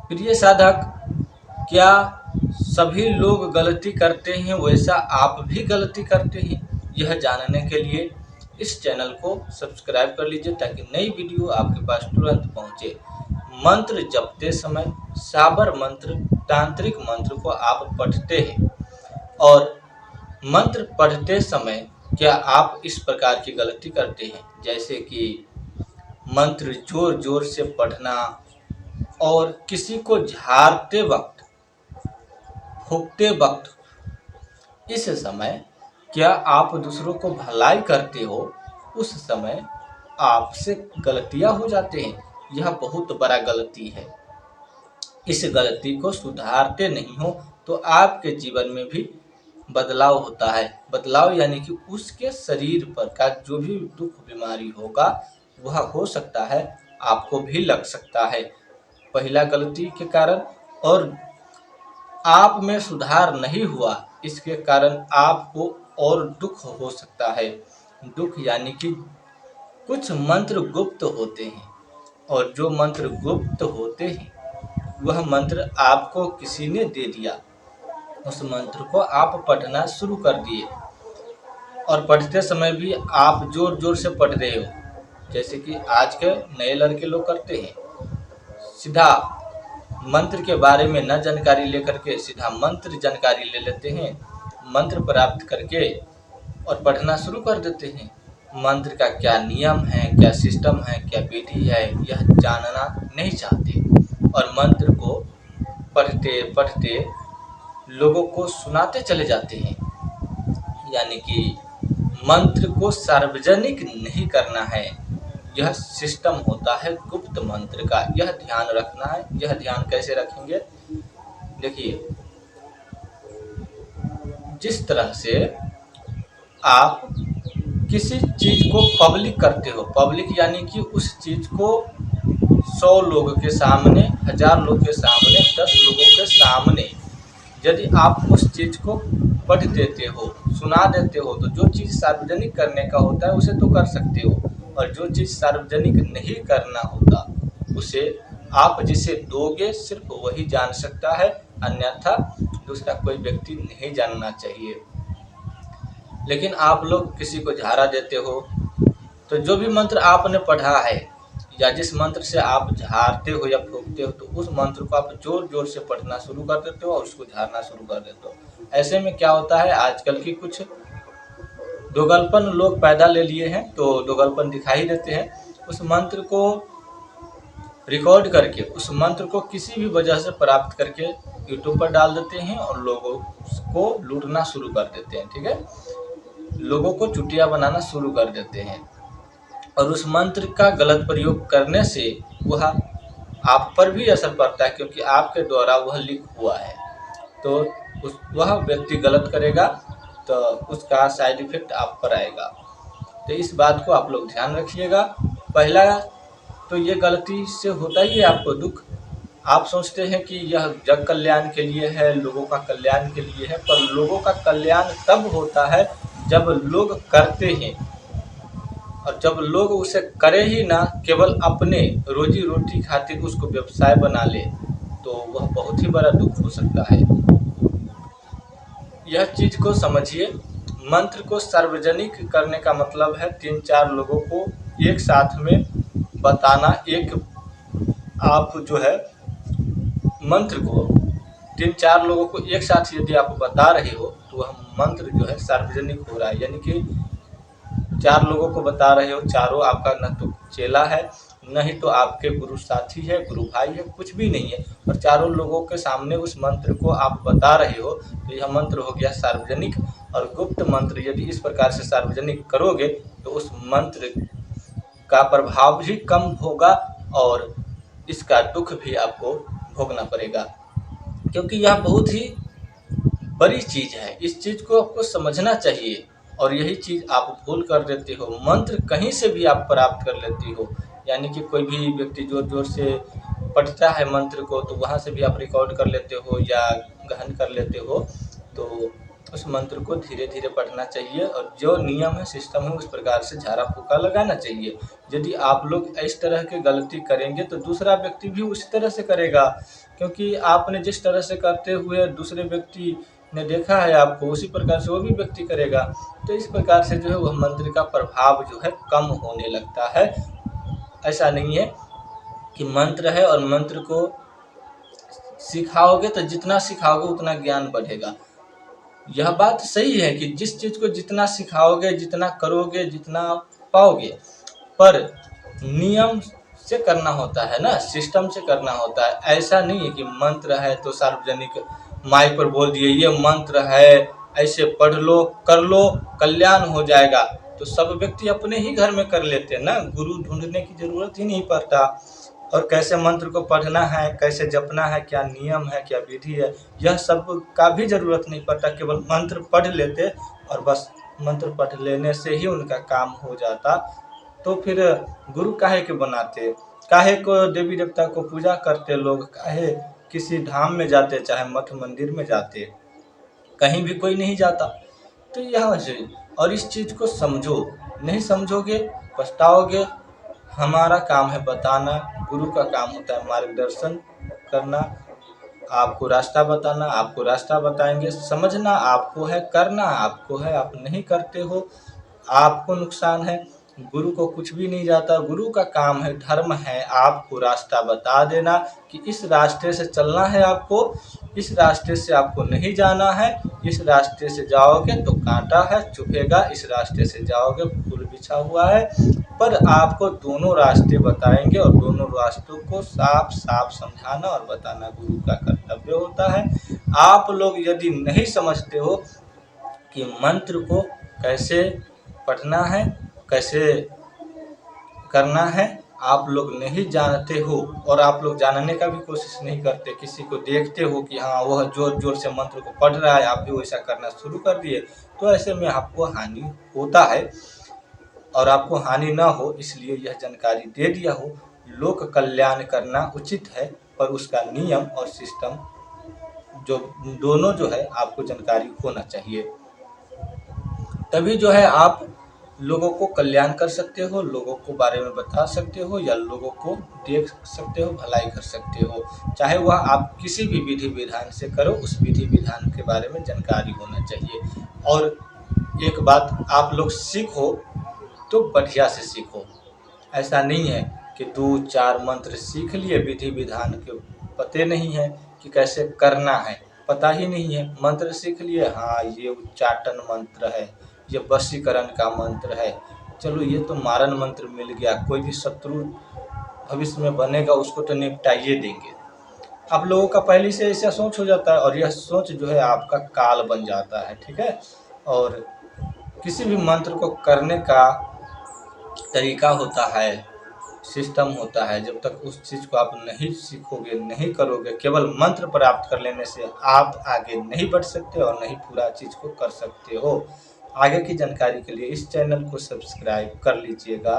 प्रिय साधक, क्या सभी लोग गलती करते हैं वैसा आप भी गलती करते हैं? यह जानने के लिए इस चैनल को सब्सक्राइब कर लीजिए ताकि नई वीडियो आपके पास तुरंत पहुंचे। मंत्र जपते समय साबर मंत्र, तांत्रिक मंत्र को आप पढ़ते हैं और मंत्र पढ़ते समय क्या आप इस प्रकार की गलती करते हैं, जैसे कि मंत्र जोर जोर से पढ़ना और किसी को झाड़ते वक्त, फूंकते वक्त, इस समय क्या आप दूसरों को भलाई करते हो, उस समय आपसे गलतियां हो जाते हैं। यह बहुत बड़ा गलती है। इस गलती को सुधारते नहीं हो तो आपके जीवन में भी बदलाव होता है। बदलाव यानी कि उसके शरीर पर का जो भी दुख बीमारी होगा वह हो सकता है आपको भी लग सकता है पहला गलती के कारण, और आप में सुधार नहीं हुआ इसके कारण आपको और दुख हो सकता है। दुख यानी कि कुछ मंत्र गुप्त होते हैं और जो मंत्र गुप्त होते हैं वह मंत्र आपको किसी ने दे दिया, उस मंत्र को आप पढ़ना शुरू कर दिए और पढ़ते समय भी आप जोर जोर से पढ़ रहे हो, जैसे कि आज के नए लड़के लोग करते हैं। सीधा मंत्र के बारे में न जानकारी लेकर के सीधा मंत्र जानकारी ले लेते हैं, मंत्र प्राप्त करके और पढ़ना शुरू कर देते हैं। मंत्र का क्या नियम है, क्या सिस्टम है, क्या विधि है, यह जानना नहीं चाहते और मंत्र को पढ़ते पढ़ते लोगों को सुनाते चले जाते हैं। यानी कि मंत्र को सार्वजनिक नहीं करना है। यह सिस्टम होता है गुप्त मंत्र का, यह ध्यान रखना है। यह ध्यान कैसे रखेंगे? देखिए, जिस तरह से आप किसी चीज को पब्लिक करते हो, पब्लिक यानी कि उस चीज को 100 लोगों के सामने, 1000 लोगों के सामने, 10 लोगों के सामने यदि आप उस चीज को पढ़ देते हो, सुना देते हो, तो जो चीज सार्वजनिक करने का होता है उसे तो कर सकते हो, और जो चीज सार्वजनिक नहीं करना होता उसे आप जिसे दोगे सिर्फ वही जान सकता है, अन्यथा दूसरा कोई व्यक्ति नहीं जानना चाहिए। लेकिन आप लोग किसी को झाड़ा देते हो, तो जो भी मंत्र आपने पढ़ा है या जिस मंत्र से आप झाड़ते हो या फूंकते हो, तो उस मंत्र को आप जोर जोर से पढ़ना शुरू कर देते हो और उसको झाड़ना शुरू कर देते हो। ऐसे में क्या होता है, आजकल की कुछ दोगलपन लोग पैदा ले लिए हैं, तो दोगलपन दिखाई देते हैं। उस मंत्र को रिकॉर्ड करके, उस मंत्र को किसी भी वजह से प्राप्त करके यूट्यूब पर डाल देते हैं और लोगों को लूटना शुरू कर देते हैं। ठीक है, लोगों को चुटिया बनाना शुरू कर देते हैं और उस मंत्र का गलत प्रयोग करने से वह आप पर भी असर पड़ता है, क्योंकि आपके द्वारा वह लीक हुआ है। तो वह व्यक्ति गलत करेगा तो उसका साइड इफेक्ट आप पर आएगा। तो इस बात को आप लोग ध्यान रखिएगा। पहला तो ये गलती से होता ही है आपको दुख। आप सोचते हैं कि यह जग कल्याण के लिए है, लोगों का कल्याण के लिए है, पर लोगों का कल्याण तब होता है जब लोग करते हैं, और जब लोग उसे करे ही ना, केवल अपने रोजी रोटी खातिर उसको व्यवसाय बना ले, तो वह बहुत ही बड़ा दुख हो सकता है। यह चीज को समझिए। मंत्र को सार्वजनिक करने का मतलब है 3-4 लोगों को एक साथ में बताना। एक आप जो है मंत्र को 3-4 लोगों को एक साथ यदि आप बता रहे हो तो वह मंत्र जो है सार्वजनिक हो रहा है, यानी कि 4 लोगों को बता रहे हो, चारों आपका न तो चेला है, न ही तो आपके गुरु साथी है, गुरु भाई है, कुछ भी नहीं है, और चारों लोगों के सामने उस मंत्र को आप बता रहे हो, तो यह मंत्र हो गया सार्वजनिक। और गुप्त मंत्र यदि इस प्रकार से सार्वजनिक करोगे तो उस मंत्र का प्रभाव भी कम होगा और इसका दुख भी आपको भोगना पड़ेगा, क्योंकि यह बहुत ही बड़ी चीज है। इस चीज को आपको समझना चाहिए और यही चीज आप भूल कर देते हो। मंत्र कहीं से भी आप प्राप्त कर लेते हो, यानी कि कोई भी व्यक्ति जोर जोर से पढ़ता है मंत्र को, तो वहां से भी आप रिकॉर्ड कर लेते हो या गहन कर लेते हो। तो उस मंत्र को धीरे धीरे पढ़ना चाहिए और जो नियम है, सिस्टम है, उस प्रकार से झाड़ा फूका लगाना चाहिए। यदि आप लोग इस तरह की गलती करेंगे तो दूसरा व्यक्ति भी उसी तरह से करेगा। क्योंकि आपने जिस तरह से करते हुए दूसरे व्यक्ति ने देखा है आपको, उसी प्रकार से वो भी व्यक्ति करेगा। तो इस प्रकार से जो है वह मंत्र का प्रभाव जो है कम होने लगता है। ऐसा नहीं है कि मंत्र है और मंत्र को सिखाओगे तो जितना सिखाओगे उतना ज्ञान बढ़ेगा। यह बात सही है कि जिस चीज़ को जितना सिखाओगे, जितना करोगे, जितना पाओगे, पर नियम से करना होता है ना, सिस्टम से करना होता है। ऐसा नहीं है कि मंत्र है तो सार्वजनिक माइक पर बोल दिए ये मंत्र है, ऐसे पढ़ लो, कर लो, कल्याण हो जाएगा। तो सब व्यक्ति अपने ही घर में कर लेते हैं ना, गुरु ढूंढने की जरूरत ही नहीं पड़ता। और कैसे मंत्र को पढ़ना है, कैसे जपना है, क्या नियम है, क्या विधि है, यह सब का भी जरूरत नहीं पड़ता। केवल मंत्र पढ़ लेते और बस मंत्र पढ़ लेने से ही उनका काम हो जाता। तो फिर गुरु काहे के बनाते, काहे को देवी देवता को पूजा करते लोग, काहे किसी धाम में जाते, चाहे मठ मंदिर में जाते, कहीं भी कोई नहीं जाता। तो यह वजह, और इस चीज़ को समझो, नहीं समझोगे पछताओगे। हमारा काम है बताना, गुरु का काम होता है मार्गदर्शन करना, आपको रास्ता बताना, आपको रास्ता बताएंगे। समझना आपको है, करना आपको है, आप नहीं करते हो आपको नुकसान है। गुरु को कुछ भी नहीं जाता, गुरु का काम है, धर्म है आपको रास्ता बता देना कि इस रास्ते से चलना है आपको, इस रास्ते से आपको नहीं जाना है, इस रास्ते से जाओगे तो कांटा है चुभेगा, इस रास्ते से जाओगे फूल बिछा हुआ है। पर आपको दोनों रास्ते बताएंगे और दोनों रास्तों को साफ साफ समझाना और बताना गुरु का कर्तव्य होता है। आप लोग यदि नहीं समझते हो कि मंत्र को कैसे पढ़ना है, कैसे करना है, आप लोग नहीं जानते हो और आप लोग जानने का भी कोशिश नहीं करते, किसी को देखते हो कि हाँ वह जोर जोर से मंत्र को पढ़ रहा है, आप भी वैसा करना शुरू कर दिए, तो ऐसे में आपको हानि होता है। और आपको हानि ना हो इसलिए यह जानकारी दे दिया हो। लोक कल्याण करना उचित है, पर उसका नियम और सिस्टम जो दोनों जो है आपको जानकारी होना चाहिए। तभी जो है आप लोगों को कल्याण कर सकते हो, लोगों को बारे में बता सकते हो, या लोगों को देख सकते हो, भलाई कर सकते हो। चाहे वह आप किसी भी विधि विधान से करो, उस विधि विधान के बारे में जानकारी होना चाहिए। और एक बात, आप लोग सीखो तो बढ़िया से सीखो। ऐसा नहीं है कि 2-4 मंत्र सीख लिए, विधि विधान के पते नहीं है कि कैसे करना है, पता ही नहीं है। मंत्र सीख लिए, हाँ ये उच्चाटन मंत्र है, ये वशीकरण का मंत्र है, चलो ये तो मारण मंत्र मिल गया, कोई भी शत्रु भविष्य में बनेगा उसको तो निपटाइए देंगे। आप लोगों का पहले से ऐसा सोच हो जाता है और यह सोच जो है आपका काल बन जाता है, ठीक है। और किसी भी मंत्र को करने का तरीका होता है, सिस्टम होता है। जब तक उस चीज़ को आप नहीं सीखोगे, नहीं करोगे, केवल मंत्र प्राप्त कर लेने से आप आगे नहीं बढ़ सकते और नहीं पूरा चीज़ को कर सकते हो। आगे की जानकारी के लिए इस चैनल को सब्सक्राइब कर लीजिएगा।